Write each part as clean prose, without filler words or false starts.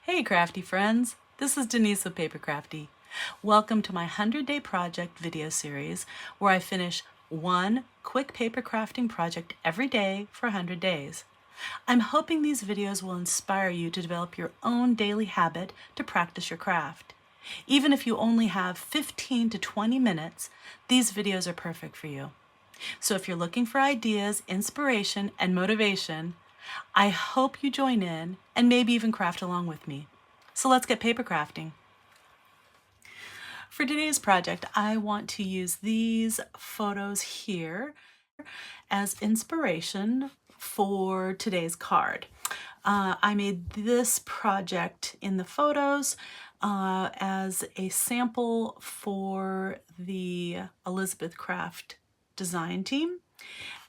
Hey crafty friends, this is Denise with PaperKraftD. Welcome to my 100-day project video series where I finish one quick paper crafting project every day for 100 days. I'm hoping these videos will inspire you to develop your own daily habit to practice your craft. Even if you only have 15 to 20 minutes, these videos are perfect for you. So if you're looking for ideas, inspiration, and motivation, I hope you join in and maybe even craft along with me. So let's get paper crafting. For today's project, I want to use these photos here as inspiration for today's card. I made this project in the photos as a sample for the Elizabeth Craft design team.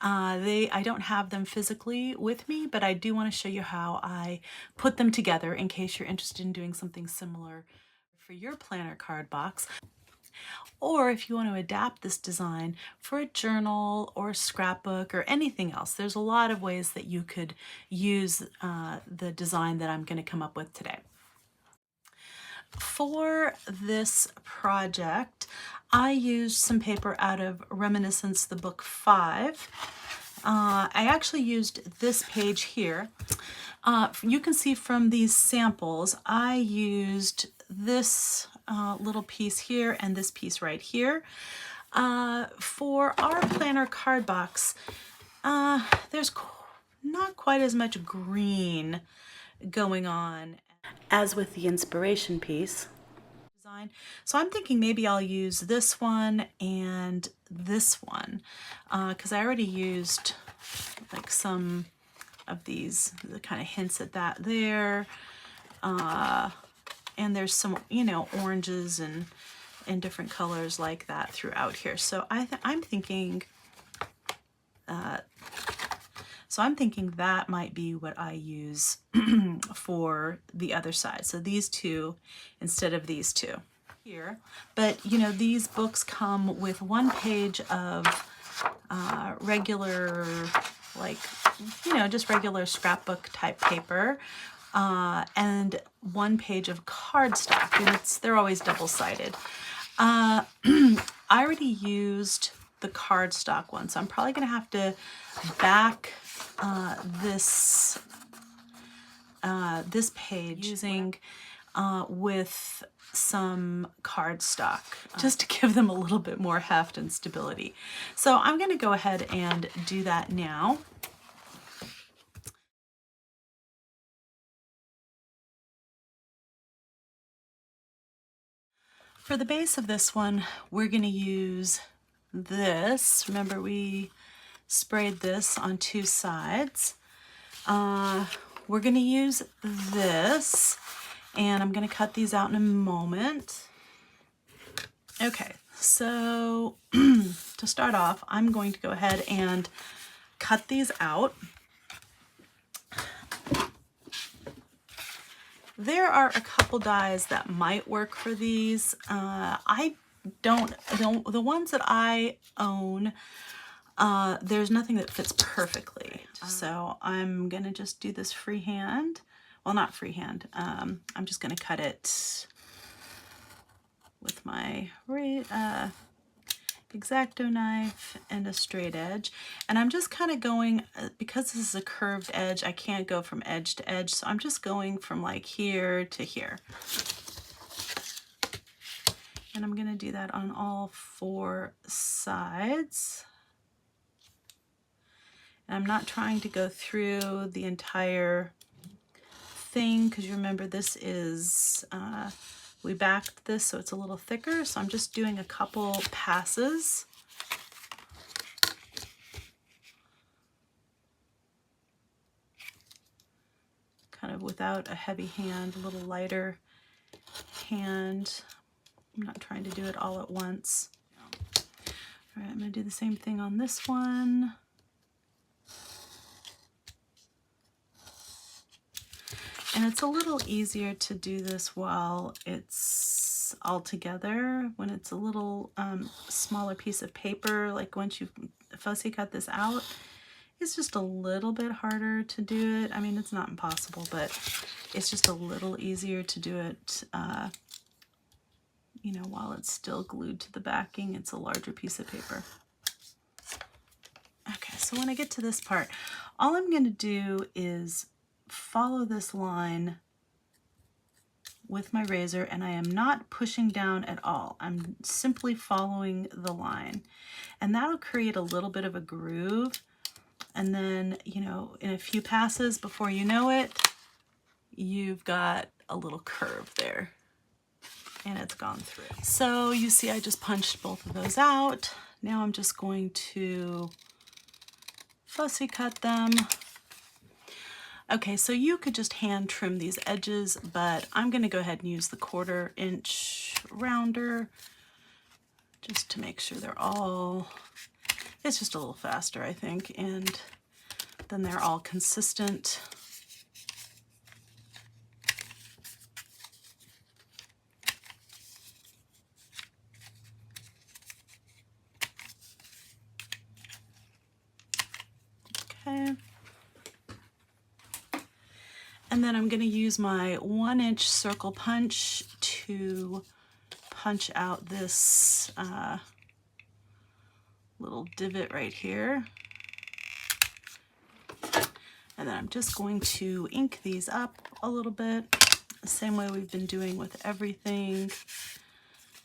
I don't have them physically with me, but I do want to show you how I put them together in case you're interested in doing something similar for your planner card box, or if you want to adapt this design for a journal or a scrapbook or anything else. There's a lot of ways that you could use the design that I'm going to come up with today. For this project, I used some paper out of Reminiscence, the book 5. I actually used this page here. You can see from these samples, I used this little piece here and this piece right here. For our planner card box, there's not quite as much green going on as with the inspiration piece design. So I'm thinking maybe I'll use this one and this one because I already used like some of these, the kind of hints at that there. And there's some, oranges and different colors like that throughout here. So I'm thinking that might be what I use for the other side. So these two instead of these two here. But these books come with one page of regular, like, just regular scrapbook type paper, and one page of cardstock, and they're always double-sided. I already used the cardstock one, so I'm probably going to have to back this page using with some cardstock just to give them a little bit more heft and stability. So I'm going to go ahead and do that now. For the base of this one, we're going to use this. Remember, we sprayed this on two sides. We're going to use this, and I'm going to cut these out in a moment. Okay, so to start off, I'm going to go ahead and cut these out. There are a couple dies that might work for these. I don't, the ones that I own, there's nothing that fits perfectly. So I'm gonna just do this freehand. Well, not freehand. I'm just gonna cut it with my X-Acto knife and a straight edge, and I'm just kind of going, because this is a curved edge, I can't go from edge to edge, so I'm just going from like here to here, and I'm going to do that on all four sides. And I'm not trying to go through the entire thing because you remember this is we backed this so it's a little thicker, so I'm just doing a couple passes. Kind of without a heavy hand, a little lighter hand. I'm not trying to do it all at once. All right, I'm going to do the same thing on this one. And it's a little easier to do this while it's all together. When it's a little smaller piece of paper, like once you've fussy cut this out, It's just a little bit harder to do it. I mean, it's not impossible, but it's just a little easier to do it, you know, while it's still glued to the backing. It's a larger piece of paper. Okay, so when I get to this part, all I'm going to do is follow this line with my razor, and I am not pushing down at all. I'm simply following the line, and that'll create a little bit of a groove. And then, you know, in a few passes before you know it, you've got a little curve there and it's gone through. So you see I just punched both of those out. Now I'm just going to fussy cut them. Okay, so you could just hand trim these edges, but I'm going to go ahead and use the 1/4 inch rounder just to make sure they're all, it's just a little faster, I think, and then they're all consistent. Okay. And then I'm going to use my 1-inch circle punch to punch out this little divot right here. And then I'm just going to ink these up a little bit, the same way we've been doing with everything,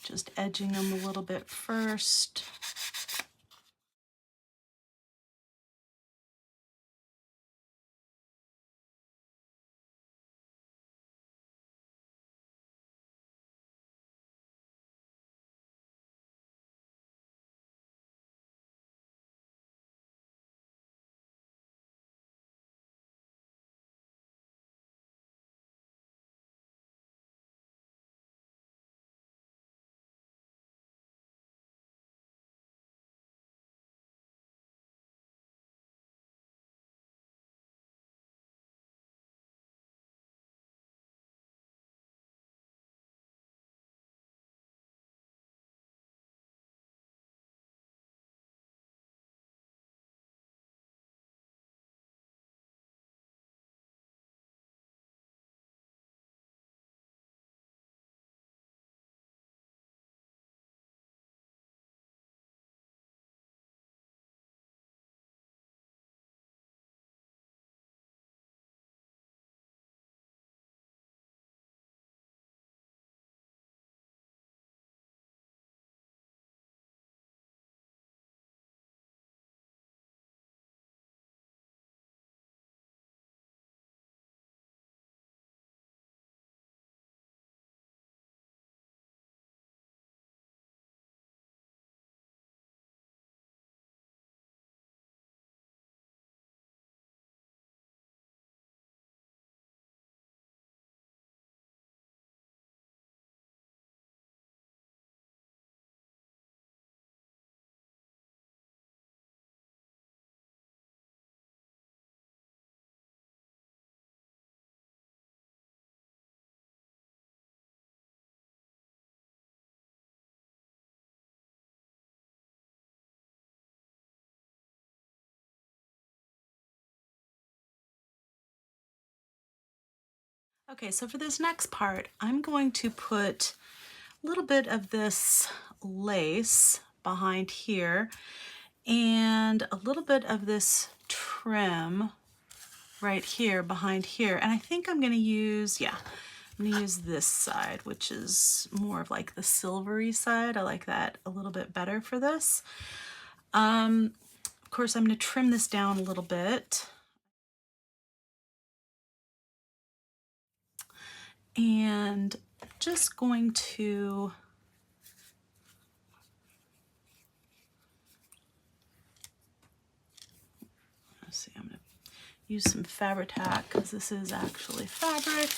just edging them a little bit first. Okay, so for this next part, I'm going to put a little bit of this lace behind here and a little bit of this trim right here behind here. And I think I'm going to use, yeah, I'm going to use this side, which is more of like the silvery side. I like that a little bit better for this. Of course, I'm going to trim this down a little bit. And just going to let's see, I'm going to use some Fabri-Tac because this is actually fabric.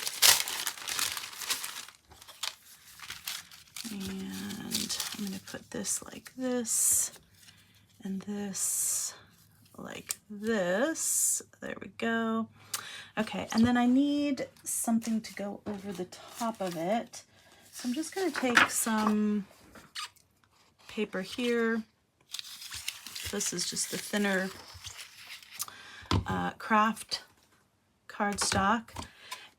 And I'm going to put this like this and this like this. There we go. Okay, and then I need something to go over the top of it. So I'm just going to take some paper here. This is just the thinner craft cardstock,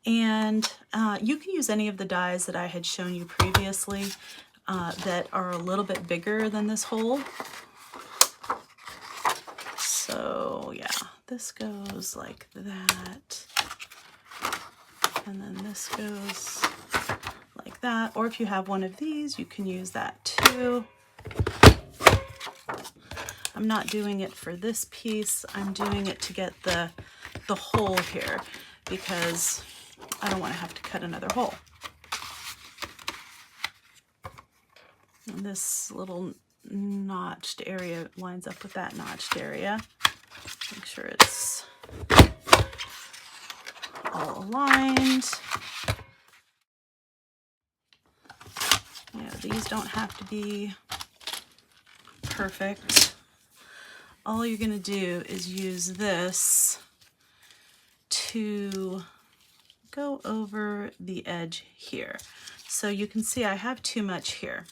and you can use any of the dies that I had shown you previously that are a little bit bigger than this hole. So yeah, this goes like that, and then this goes like that, or if you have one of these, you can use that too. I'm not doing it for this piece, I'm doing it to get the hole here, because I don't want to have to cut another hole. And this little notched area lines up with that notched area. Make sure it's all aligned. You know, these don't have to be perfect. All you're going to do is use this to go over the edge here. So you can see I have too much here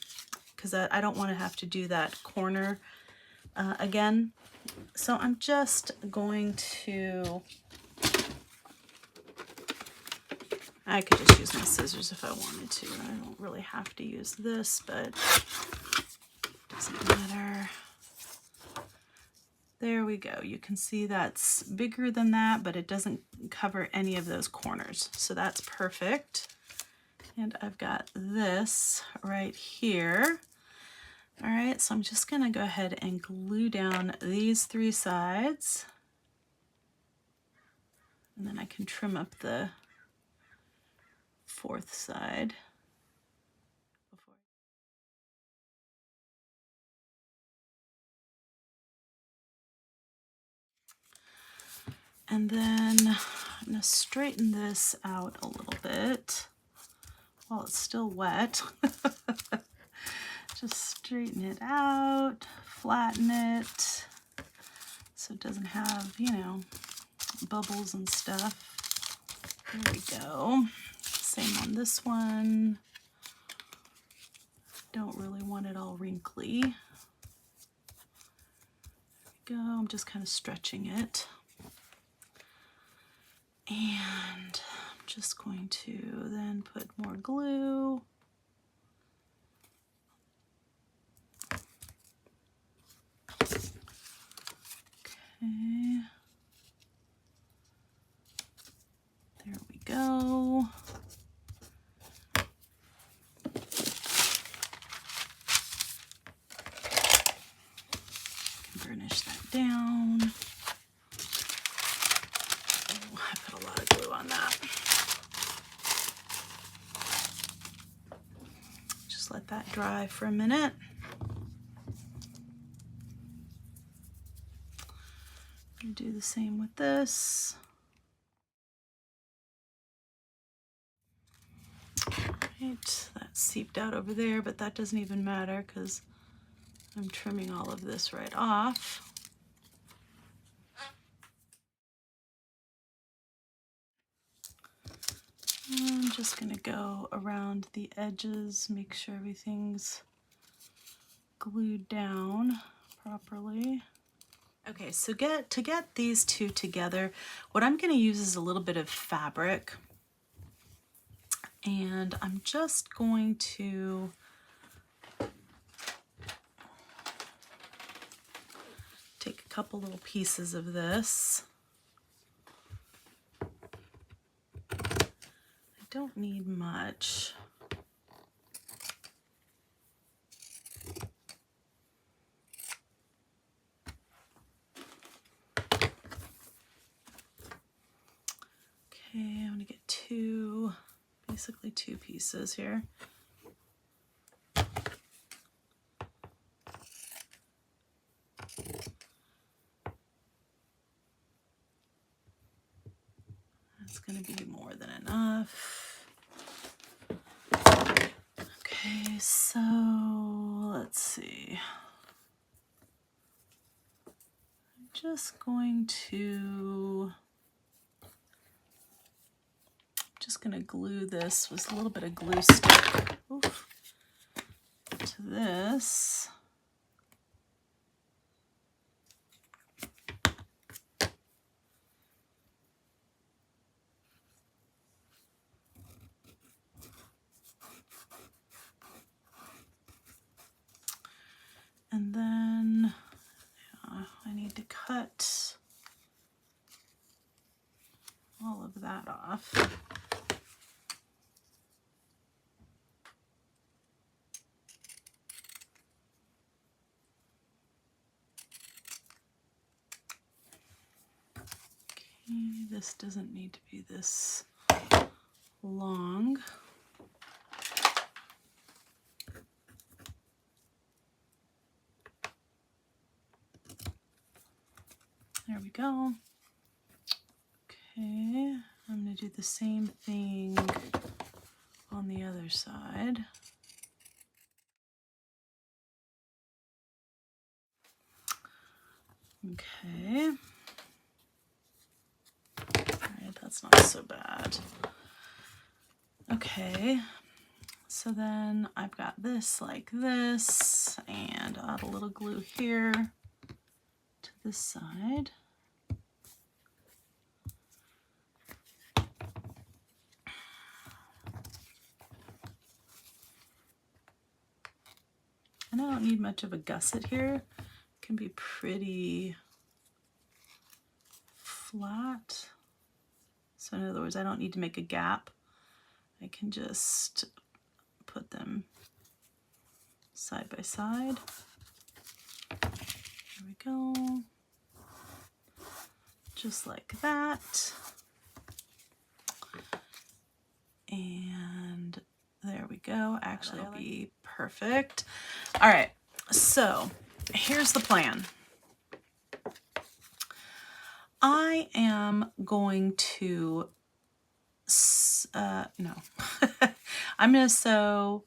because I don't want to have to do that corner again. So I'm just going to, I could just use my scissors if I wanted to. I don't really have to use this, but it doesn't matter. There we go. You can see that's bigger than that, but it doesn't cover any of those corners. So that's perfect. And I've got this right here. All right, so I'm just gonna go ahead and glue down these 3 sides. And then I can trim up the 4th side. And then I'm gonna straighten this out a little bit while it's still wet. Just straighten it out, flatten it so it doesn't have, you know, bubbles and stuff. There we go. Same on this one. Don't really want it all wrinkly. There we go. I'm just kind of stretching it. And I'm just going to then put more glue. Okay. There we go. Burnish that down. Oh, I put a lot of glue on that. Just let that dry for a minute. I'm gonna do the same with this. Right, that seeped out over there, but that doesn't even matter because I'm trimming all of this right off. I'm just going to go around the edges, make sure everything's glued down properly. Okay, so to get these two together, what I'm going to use is a little bit of fabric. And I'm just going to take a couple little pieces of this. I don't need much. Okay, I'm gonna get basically two pieces here. That's gonna be more than enough. Okay, so let's see. I'm just going to glue this with a little bit of glue stick to this. off. Okay, this doesn't need to be this long. There we go. Okay, I'm going to do the same thing on the other side. Okay. Alright, that's not so bad. Okay, so then I've got this like this, and I'll add a little glue here to this side. And I don't need much of a gusset here. It can be pretty flat. So in other words, I don't need to make a gap. I can just put them side by side. There we go. Just like that. And there we go. Actually, it'll be perfect. All right, so here's the plan. I am going to, no, I'm going to sew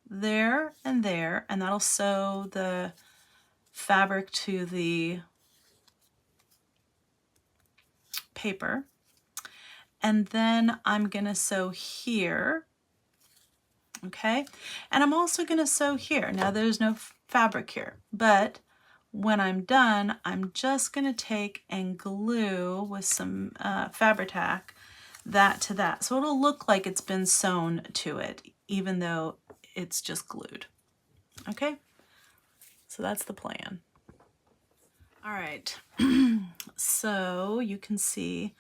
there, and that'll sew the fabric to the paper. And then I'm going to sew here. Okay, and I'm also going to sew here. Now there's no fabric here, but when I'm done, I'm just going to take and glue with some Fabri-Tac that to that. So it'll look like it's been sewn to it, even though it's just glued. Okay, so that's the plan. All right, so you can see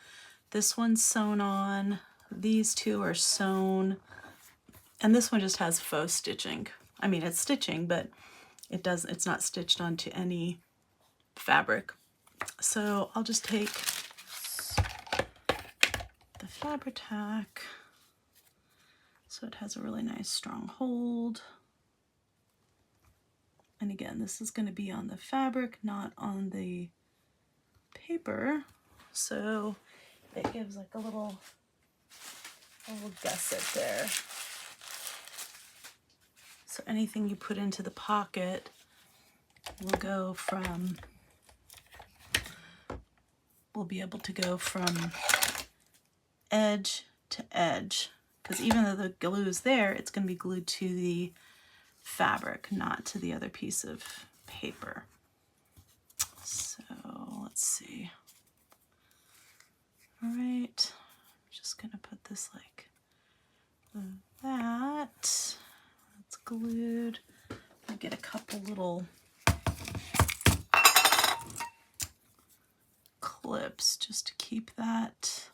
this one's sewn on, these two are sewn, and this one just has faux stitching. I mean, it's stitching, but it's not stitched onto any fabric. So I'll just take the Fabri-Tac so it has a really nice strong hold. And again, this is going to be on the fabric, not on the paper. So it gives like a little gusset there. So anything you put into the pocket will be able to go from edge to edge, because even though the glue is there, it's going to be glued to the fabric, not to the other piece of paper. So let's see. All right, I'm just going to put this like that. It's glued. I get a couple little clips just to keep that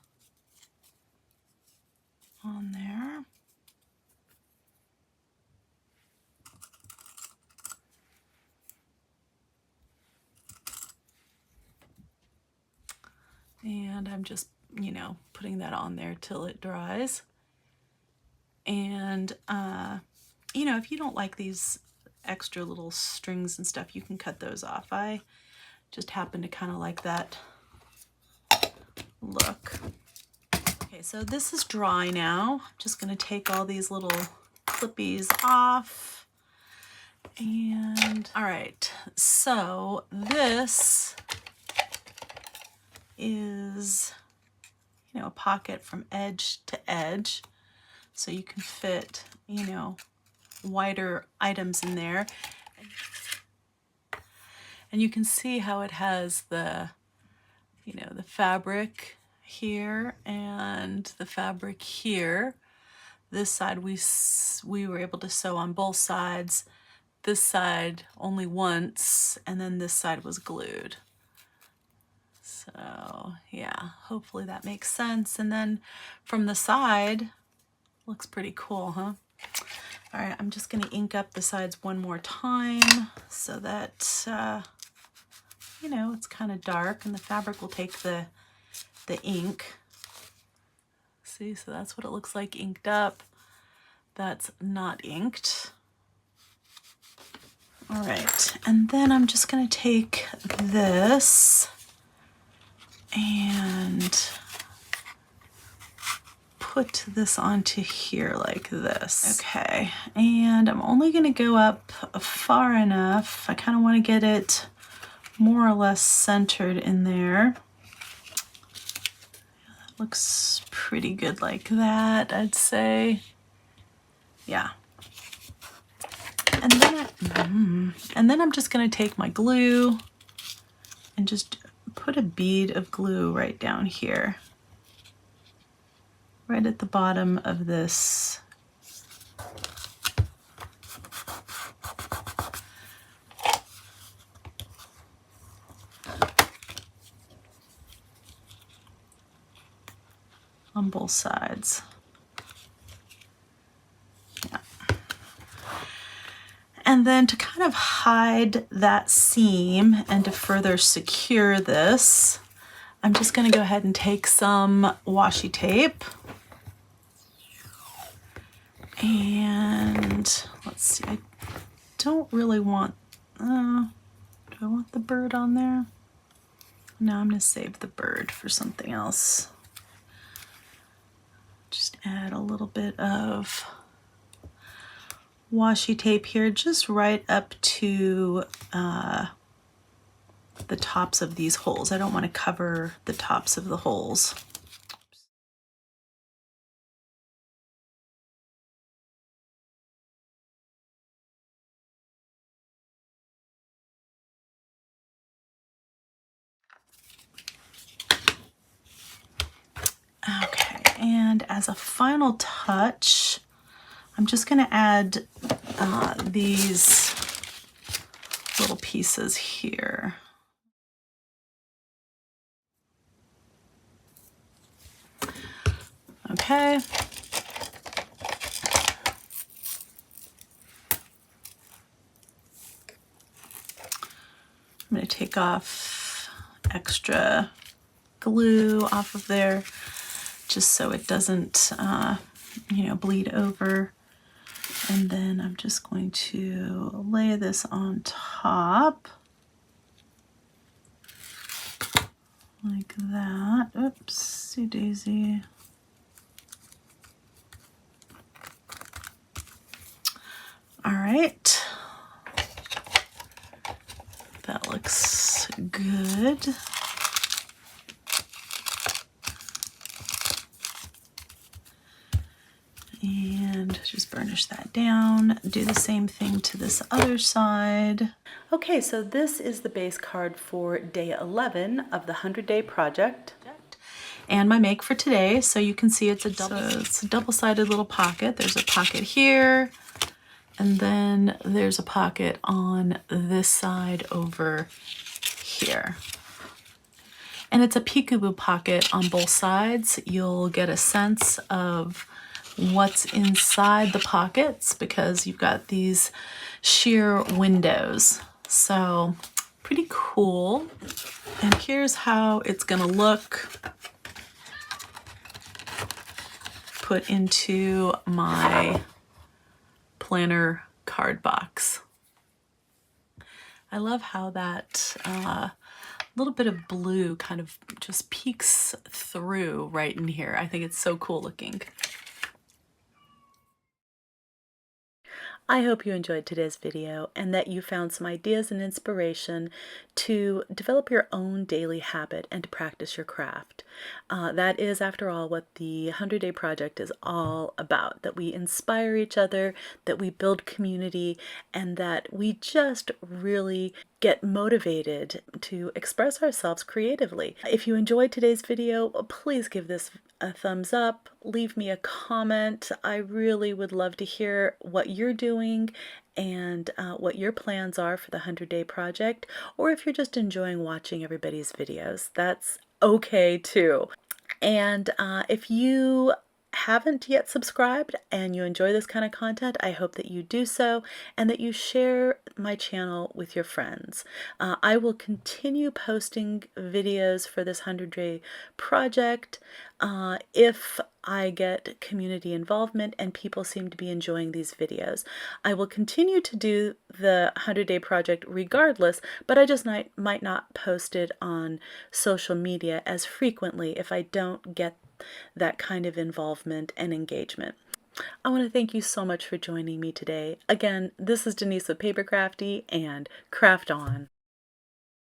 on there. And I'm just, putting that on there till it dries. And, if you don't like these extra little strings and stuff, you can cut those off. I just happen to kind of like that look. Okay, so this is dry now. I'm just going to take all these little clippies off. And, all right, so this is, a pocket from edge to edge. So you can fit, wider items in there. And you can see how it has the, the fabric here and the fabric here. This side we were able to sew on both sides. This side only once, and then this side was glued. So yeah, hopefully that makes sense. And then from the side, looks pretty cool, huh? All right, I'm just gonna ink up the sides one more time so that, you know, it's kind of dark and the fabric will take the ink. See, so that's what it looks like inked up. That's not inked. All right, and then I'm just gonna take this and put this onto here like this. Okay, and I'm only gonna go up far enough. I kind of want to get it more or less centered in there. That looks pretty good like that, I'd say. Yeah. And then I'm just gonna take my glue and just put a bead of glue right down here, right at the bottom of this. On both sides. Yeah. And then to kind of hide that seam and to further secure this, I'm just going to go ahead and take some washi tape. And let's see, I don't really want, do I want the bird on there? No, I'm going to save the bird for something else. Just add a little bit of washi tape here, just right up to the tops of these holes. I don't want to cover the tops of the holes. Okay, and as a final touch, I'm just going to add these little pieces here. Okay. I'm going to take off extra glue off of there just so it doesn't, you know, bleed over. And then I'm just going to lay this on top like that. Oopsie daisy. All right. That looks good. And just burnish that down. Do the same thing to this other side. Okay, so this is the base card for day 11 of the 100-day project. And my make for today, so you can see it's a double-sided little pocket. There's a pocket here, and then there's a pocket on this side over here. And it's a peekaboo pocket on both sides. You'll get a sense of what's inside the pockets because you've got these sheer windows. So pretty cool. And here's how it's gonna look put into my planner card box. I love how that little bit of blue kind of just peeks through right in here. I think it's so cool looking. I hope you enjoyed today's video and that you found some ideas and inspiration to develop your own daily habit and to practice your craft. That is, after all, what the 100-day project is all about, that we inspire each other, that we build community, and that we just really get motivated to express ourselves creatively. If you enjoyed today's video, please give this a thumbs up, leave me a comment. I really would love to hear what you're doing and what your plans are for the 100-day project, or if you're just enjoying watching everybody's videos, that's okay too. And if you haven't yet subscribed and you enjoy this kind of content, I hope that you do so and that you share my channel with your friends. I will continue posting videos for this 100-day project if I get community involvement and people seem to be enjoying these videos. I will continue to do the 100-day project regardless, but I just might not post it on social media as frequently if I don't get that kind of involvement and engagement. I want to thank you so much for joining me today. Again, this is Denise with PaperKraftD, and craft on.